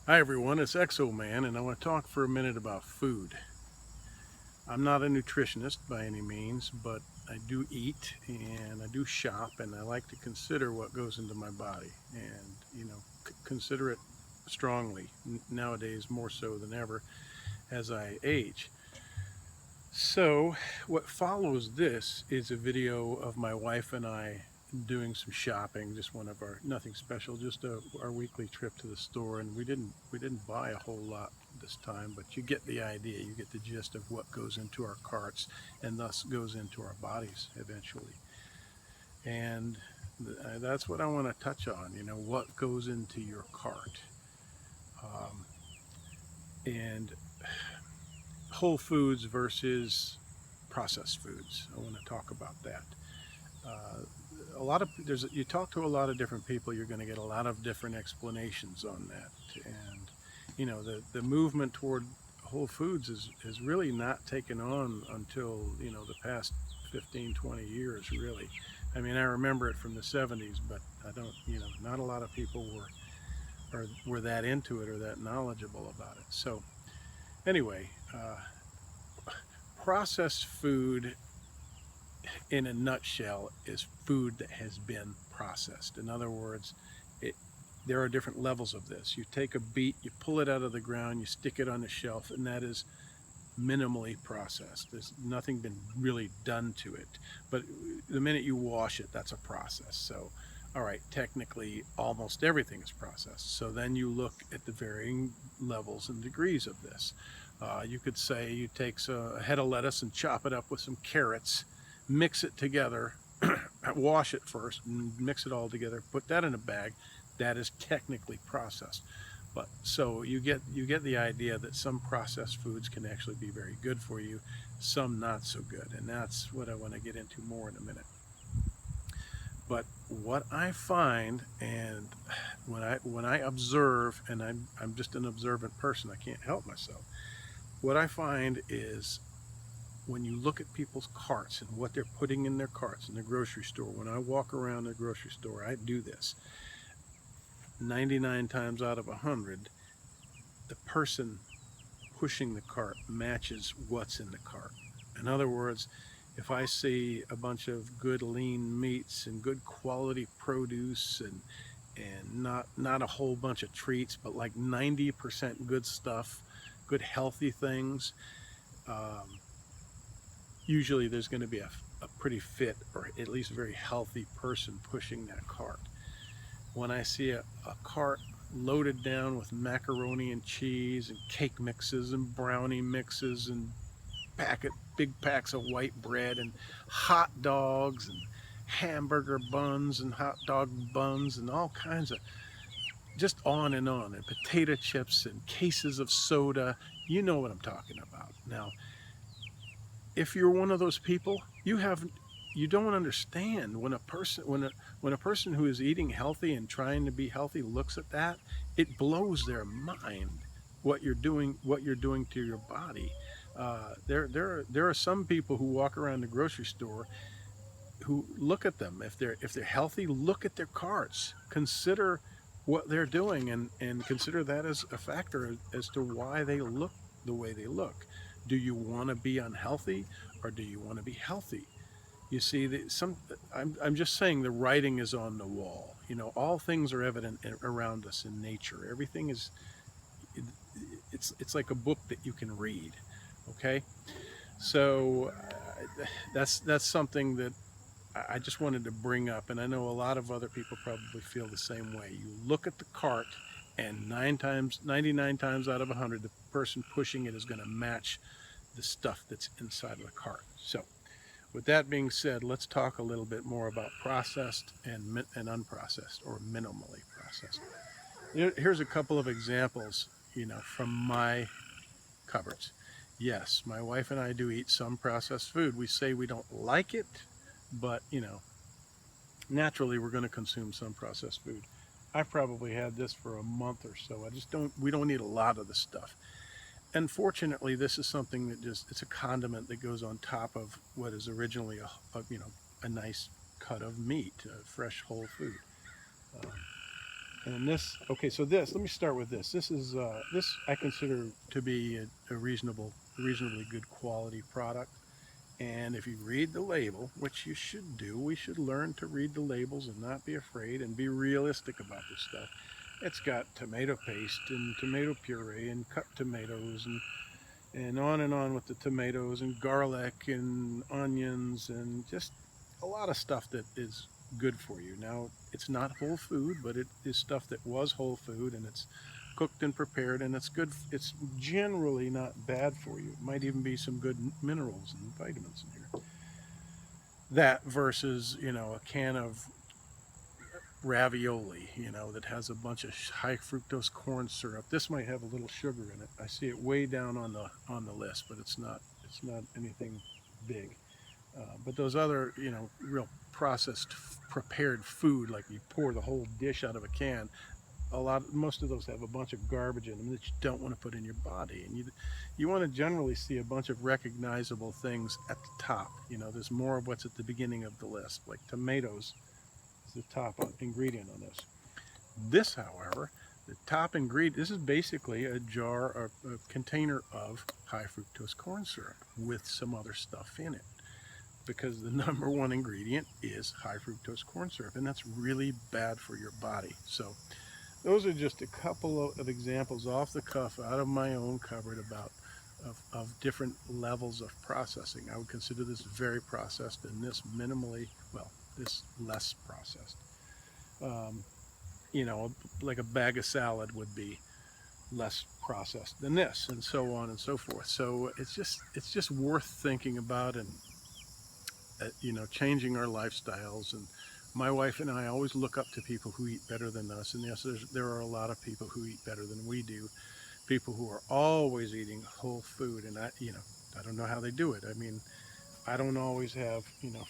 Hi everyone, it's Exoman, and I want to talk for a minute about food. I'm not a nutritionist by any means, but I do eat and I do shop, and I like to consider what goes into my body and, consider it strongly nowadays more so than ever as I age. So, what follows this is a video of my wife and I doing some shopping, just one of our nothing special, just our weekly trip to the store, and we didn't buy a whole lot this time, but you get the idea, you get the gist of what goes into our carts and thus goes into our bodies eventually. And that's what I want to touch on, what goes into your cart. Um, and whole foods versus processed foods. I want to talk about that. Uh, a lot of there's you talk to a lot of different people, you're going to get a lot of different explanations on that. And the movement toward whole foods is really not taken on until the past 15, 20 years really. I mean, I remember it from the 70s, but I don't, not a lot of people were that into it or that knowledgeable about it. So anyway, processed food in a nutshell is food that has been processed. In other words, it, there are different levels of this. You take a beet, you pull it out of the ground, you stick it on the shelf, and that is minimally processed. There's nothing been really done to it. But the minute you wash it, that's a process. So, all right, technically, almost everything is processed. So then you look at the varying levels and degrees of this. You could say you take a head of lettuce and chop it up with some carrots, mix it together, wash it first, and mix it all together, put that in a bag. That is technically processed. But so you get the idea that some processed foods can actually be very good for you, some not so good, and that's what I want to get into more in a minute. But what I find, and when I observe, and I'm just an observant person, I can't help myself. What I find is when you look at people's carts and what they're putting in their carts in the grocery store. When I walk around the grocery store, I do this. 99 times out of 100, the person pushing the cart matches what's in the cart. In other words, if I see a bunch of good lean meats and good quality produce and not a whole bunch of treats, but like 90% good stuff, good healthy things, um, usually there's going to be a pretty fit or at least very healthy person pushing that cart. When I see a cart loaded down with macaroni and cheese and cake mixes and brownie mixes and big packs of white bread and hot dogs and hamburger buns and hot dog buns and all kinds of, just on and potato chips and cases of soda. You know what I'm talking about. Now, if you're one of those people, you don't understand when a person who is eating healthy and trying to be healthy looks at that, it blows their mind what you're doing to your body. There are some people who walk around the grocery store who look at them, if they're healthy, look at their carts, consider what they're doing, and consider that as a factor as to why they look the way they look. Do you want to be unhealthy or do you want to be healthy? You see, I'm just saying the writing is on the wall. All things are evident around us in nature. Everything is, it, it's like a book that you can read. Okay, so that's something that I just wanted to bring up, and I know a lot of other people probably feel the same way. You look at the cart, and 99 times out of 100, the person pushing it is going to match the stuff that's inside of the cart. So, with that being said, let's talk a little bit more about processed and unprocessed or minimally processed. Here's a couple of examples, from my cupboards. Yes, my wife and I do eat some processed food. We say we don't like it, but naturally we're going to consume some processed food. I've probably had this for a month or so. We don't need a lot of the stuff. Unfortunately, this is something that it's a condiment that goes on top of what is originally a nice cut of meat, fresh whole food. Um, And this, okay, so this, let me start with this. This I consider to be a reasonably good quality product. And if you read the label, which you should do, we should learn to read the labels and not be afraid and be realistic about this stuff. It's got tomato paste and tomato puree and cut tomatoes and on with the tomatoes and garlic and onions and just a lot of stuff that is good for you. Now, it's not whole food, but it is stuff that was whole food, and it's cooked and prepared, and it's good. It's generally not bad for you. It might even be some good minerals and vitamins in here. That versus, a can of ravioli, that has a bunch of high fructose corn syrup. This might have a little sugar in it. I see it way down on the list, but it's not anything big. But those other, real processed, prepared food, like you pour the whole dish out of a can, most of those have a bunch of garbage in them that you don't want to put in your body. And you want to generally see a bunch of recognizable things at the top. There's more of what's at the beginning of the list, like tomatoes is the top ingredient on this. This, however, the top ingredient, this is basically a container of high fructose corn syrup with some other stuff in it, because the number one ingredient is high fructose corn syrup, and that's really bad for your body. So those are just a couple of examples off the cuff out of my own cupboard of different levels of processing. I would consider this very processed, and this this less processed. Like a bag of salad would be less processed than this, and so on and so forth. So it's just worth thinking about, and changing our lifestyles. And my wife and I always look up to people who eat better than us. And yes, there are a lot of people who eat better than we do. People who are always eating whole food, and I don't know how they do it. I mean, I don't always have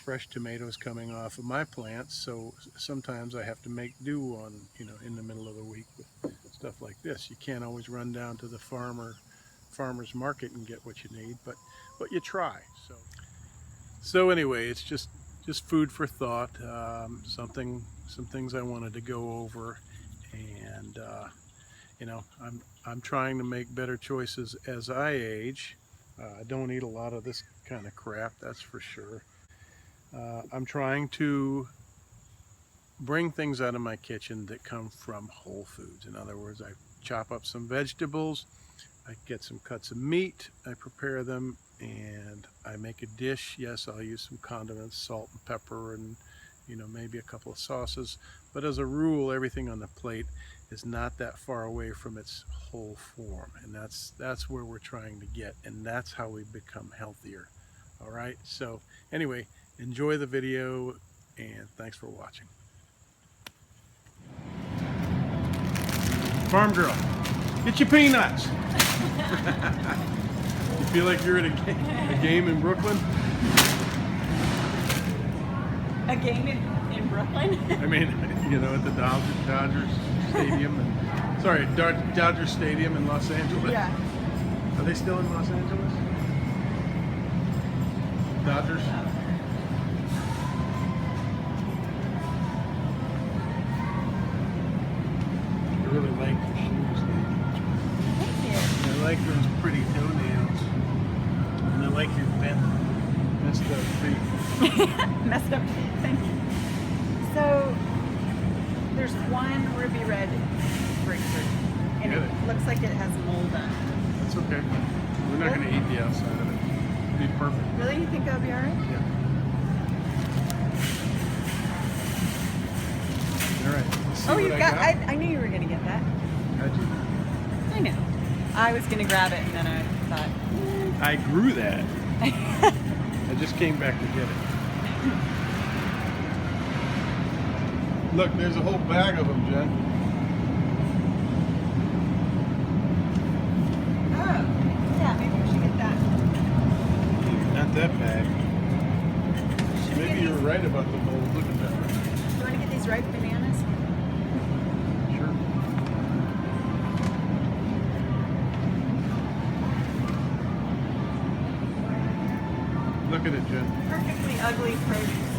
fresh tomatoes coming off of my plants, so sometimes I have to make do on in the middle of the week with stuff like this. You can't always run down to the farmer's market and get what you need, but you try. So anyway, it's just food for thought. Some things I wanted to go over, and I'm trying to make better choices as I age. I don't eat a lot of this kind of crap, that's for sure. I'm trying to bring things out of my kitchen that come from whole foods. In other words, I chop up some vegetables, I get some cuts of meat, I prepare them, and I make a dish. Yes, I'll use some condiments, salt and pepper, and maybe a couple of sauces. But as a rule, everything on the plate is not that far away from its whole form, and that's where we're trying to get, and that's how we become healthier. All right, so anyway, enjoy the video, and thanks for watching. Farm girl, get your peanuts. You feel like you're at a game in Brooklyn? A game in Brooklyn? I mean, at the Dodgers Stadium, Dodger Stadium in Los Angeles. Yeah. Are they still in Los Angeles? Dodgers? I really like your shoes, lady. Thank you. I like those pretty toenails. And I like your messed up feet. Messed up. Thank you. So there's one ruby red grapefruit, and Get it it. looks like it has mold on it. That's okay. We're not going to eat the outside of it. It'll be perfect. Really? You think that would be alright? Yeah. All right. Let's see Oh, what you I got. I knew you were gonna get that. How'd you? I knew. I was gonna grab it, and then I thought. I grew that. I just came back to get it. Look, there's a whole bag of them, Jen. Oh, yeah. Maybe we should get that. Not that bag. Should we Maybe get you were these- right about the mold. Look at that. Do you want to get these ripe bananas? Sure. Look at it, Jen. Perfectly ugly produce.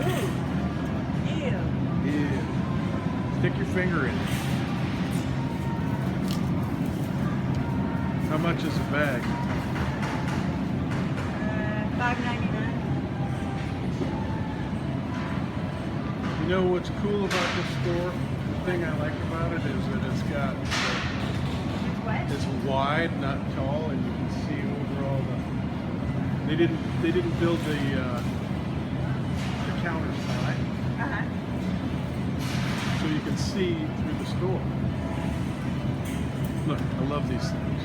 Ooh. Ew. Yeah. finger in it. How much is a bag? $5.99. You know what's cool about this store? The thing I like about it is that it's got it's wide, not tall, and you can see over all the. They didn't build the counters high, so you can see through the store. Look, I love these things.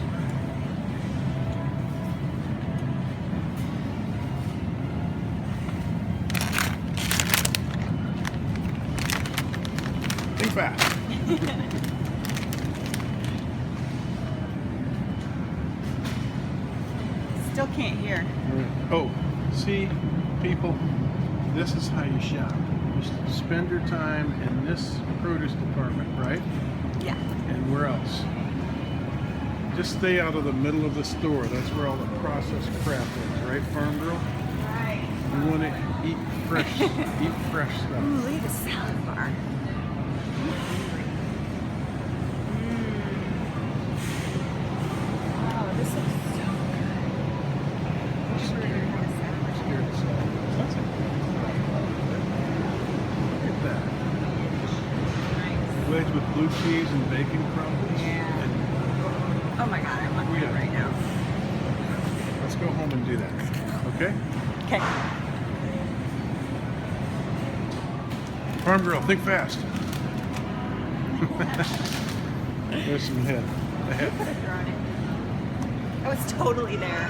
Think fast. Still can't hear. Oh, see, people, this is how you shop. You spend your time in this produce department, right? Yeah. And where else? Just stay out of the middle of the store. That's where all the processed crap is, right, Farm Girl? Right. You want to eat fresh stuff. Ooh, look at the salad bar. Oh, this looks so good. Wish we were gonna have a sandwich. Scared of salad. That's a Look at that. Nice. Wedge with blue cheese and bacon crumbles. Yeah. Oh my God, I'm hungry Yeah. right now. Let's go home and do that. Okay? Okay. Farm Girl, think fast. There's some head. Ahead. Oh, it's totally there.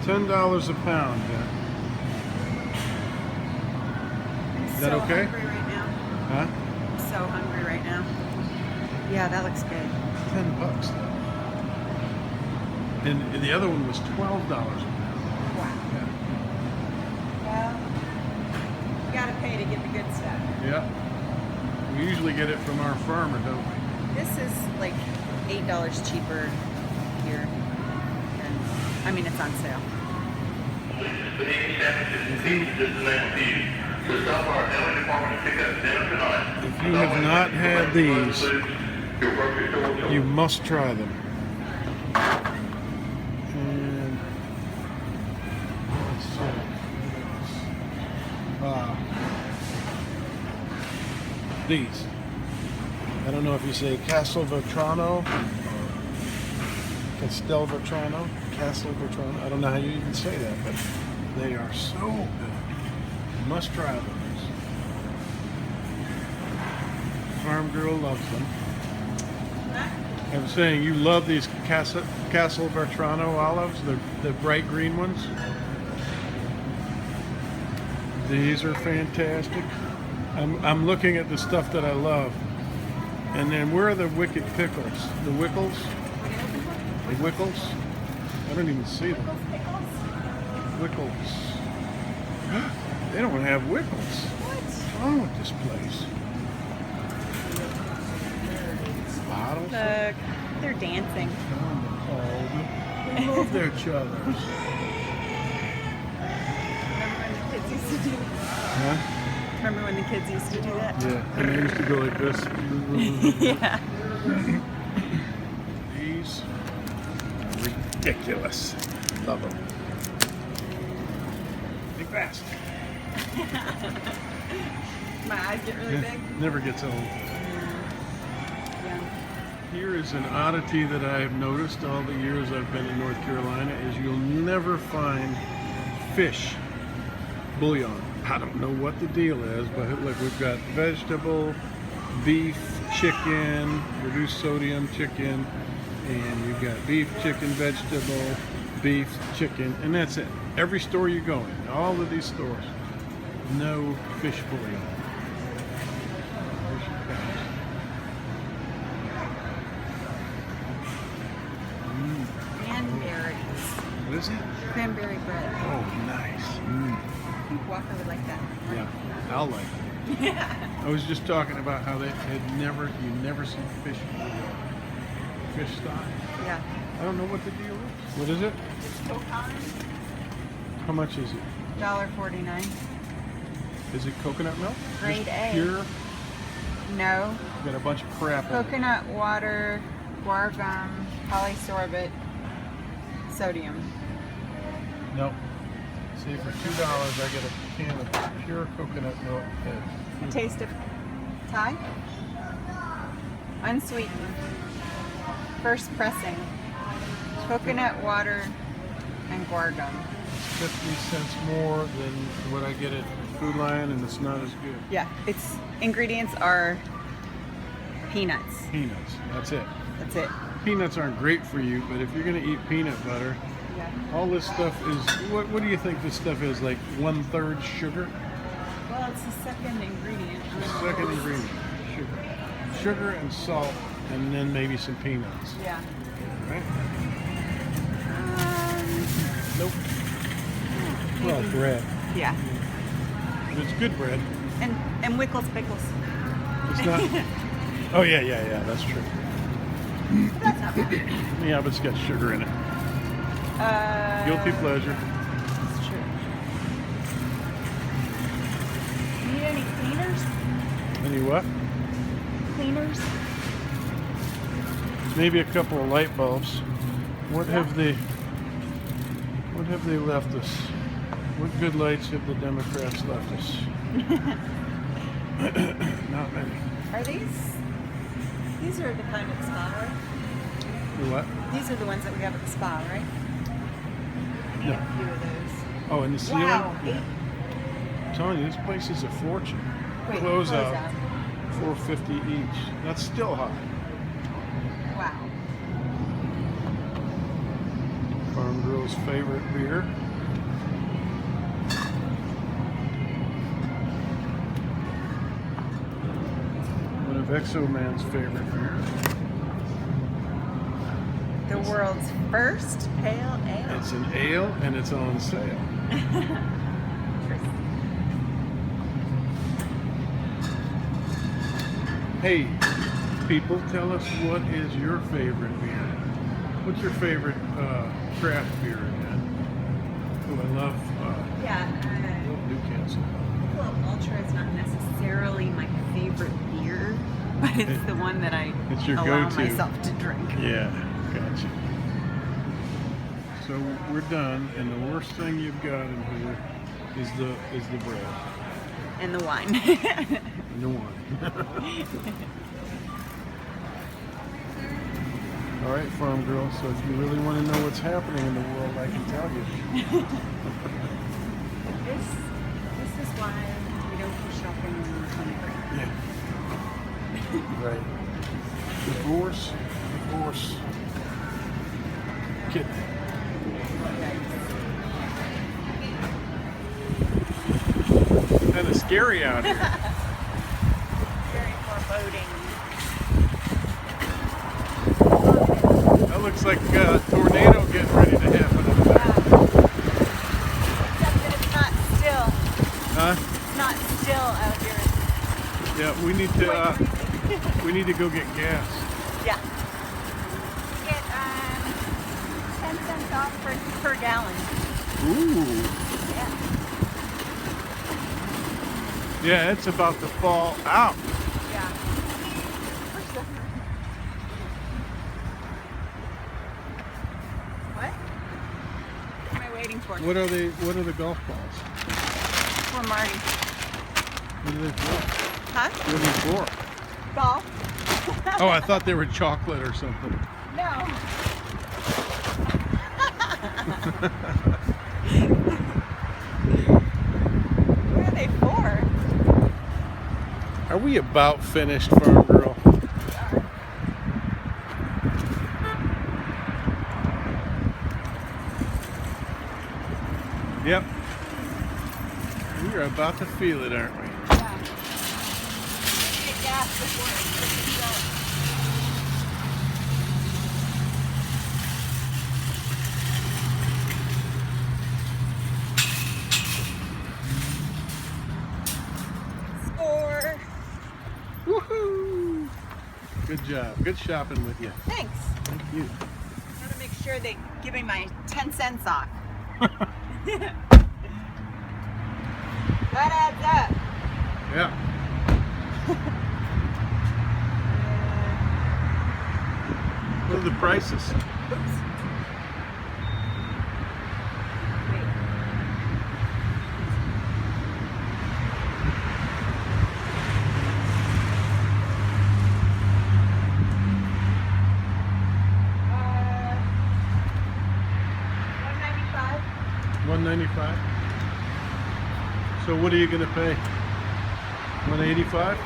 $10 a pound. I'm Is that so okay? hungry right now. Huh? I'm so hungry right now. Yeah, that looks good. $10 though. And the other one was $12 a pound. Wow. Well, you gotta pay to get the good stuff. Yeah. We usually get it from our farmer, don't we? This is like $8 cheaper here. I mean, it's on sale. If you have not had these, you must try them. And let's see. These. I don't know if you say Castelvetrano, Castelvetrano, Castelvetrano. I don't know how you even say that, but they are so good. You must try them. Farm Girl loves them. I'm saying you love these Castelvetrano olives, the bright green ones. These are fantastic. I'm looking at the stuff that I love. And then where are the wicked pickles? The Wickles? The Wickles? I don't even see them. Wickles. They don't have Wickles. What's wrong with this place? Bottles? Look, they're dancing. Oh, they love their chuthers. Huh? Remember when the kids used to do that? Yeah, and they used to go like this. Yeah. These are ridiculous. Love them. Think fast. My eyes get really big. Never gets old. Yeah. Here is an oddity that I have noticed all the years I've been in North Carolina is you'll never find fish bouillon. I don't know what the deal is, but look, we've got vegetable, beef, chicken, reduced sodium chicken, and you've got beef, chicken, vegetable, beef, chicken, and that's it. Every store you go in, all of these stores, no fish bouillon. There she comes. Cranberries. What is it? Cranberry bread. Oh, nice. Mm. I think Walker would like that. Yeah, I'll like it. Yeah. I was just talking about how you never see fish bouillon. fish stock. Yeah. I don't know what the deal is. What is it? It's coconut. How much is it? $1.49. Is it coconut milk? Grade Just A. pure? No. Got a bunch of crap in it. Coconut water, guar gum, polysorbate, sodium. Nope. See, for $2, I get a can of pure coconut milk. A taste of Thai. Unsweetened. First pressing. Coconut water and guar gum. 50 cents more than what I get at Food Lion, and it's not as good. Yeah, its ingredients are peanuts. Peanuts. That's it. That's it. Peanuts aren't great for you, but if you're going to eat peanut butter, Yeah. all this stuff is, what do you think this stuff is, like 1/3 sugar? Well, it's the second ingredient. The second ingredient, sugar. Sugar and salt, and then maybe some peanuts. Yeah. Right? Um, Nope. Well, bread. yeah. But it's good bread. And Wickles Pickles. It's not. Oh, yeah, that's true. That's not bad. Yeah, but it's got sugar in it. Guilty pleasure. That's true. Need any cleaners? Any what? Cleaners? Maybe a couple of light bulbs. What have they left us? What good lights have the Democrats left us? Not many. Are these are the kind at the spa, right? The what? These are the ones that we have at the spa, right? I need No. a few of those. Oh, and the ceiling? Wow. Yeah. I'm telling you, this place is a fortune. Wait, Close out. $4.50 each. That's still high. Wow. Farm Girl's favorite beer. One of Exoman's favorite beers. The world's first pale ale. It's an ale and it's on sale. Hey, people, tell us what is your favorite beer? What's your favorite craft beer again? Oh, I love Yeah. Newcastle. Michelob Ultra is not necessarily my favorite beer, but it's the one that I It's your allow go-to. myself to drink. Yeah, gotcha. So we're done, and the worst thing you've got in here is the bread And the wine. and the wine. All right, Farm Girl. So if you really want to know what's happening in the world, I can tell you. This is why we don't go shopping when we're hungry. Yeah. Right. Divorce. Kidding. Kind of scary out here. Very foreboding. That looks like a tornado getting ready to happen over there. Except that it's not still. Huh? It's not still out here. Yeah, we need to go get gas. Yeah. Get 10 cents off per gallon. Ooh. Yeah. Yeah, it's about to fall out. Yeah. What? What am I waiting for? What are the golf balls? For Marty. What are they for? Huh? What are they for? Golf? Oh, I thought they were chocolate or something. No. What are they for? Are we about finished, Farm Girl? Yep. We're about to feel it, aren't we? Yeah. Get gas before it gets Score. Woohoo! Good Good job. Good shopping with you. Thanks. Thank you. Gotta make sure they give me my 10 cents off. That adds up. Yeah. What are the prices? Oops. Wait. $195. So what are you gonna pay? $185?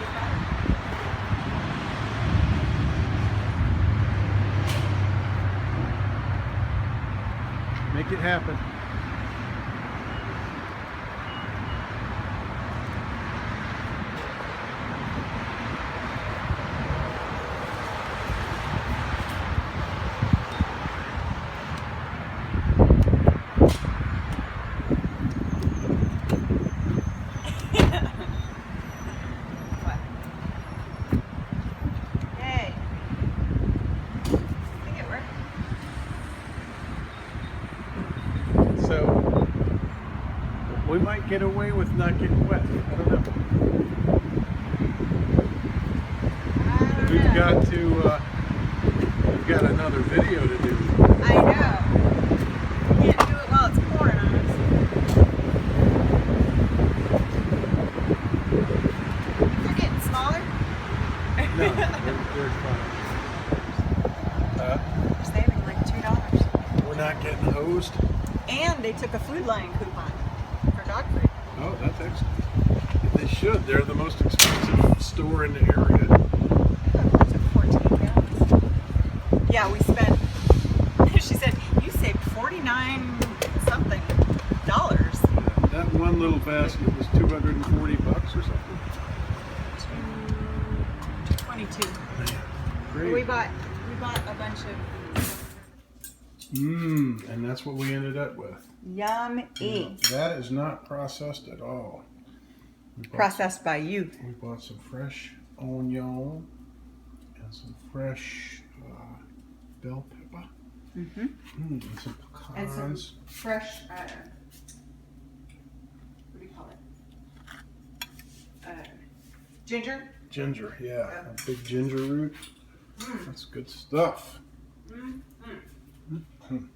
Make it happen. What? Yay. I think it worked. So we might get away with not getting wet. I don't know. We've got another video to do. I know. Can't do it while it's pouring on us. They're getting smaller. No, they're fine. We're saving like $2. We're not getting hosed. And they took a Food Lion coupon for dog food. Oh, that's excellent. They should. They're the most expensive store in the area. I took 14 gallons. Yeah, we spent, she said, you saved 49 something dollars. That one little basket was $240 or something. 222. Great. We bought a bunch of And that's what we ended up with. yummy. That is not processed at all. Processed by you. We bought some fresh onion and some fresh bell pepper. Mm-hmm. And some pecans. And some fresh, what do you call it? Ginger? Ginger, yeah. A big ginger root. That's good stuff. Mm-hmm. Mm.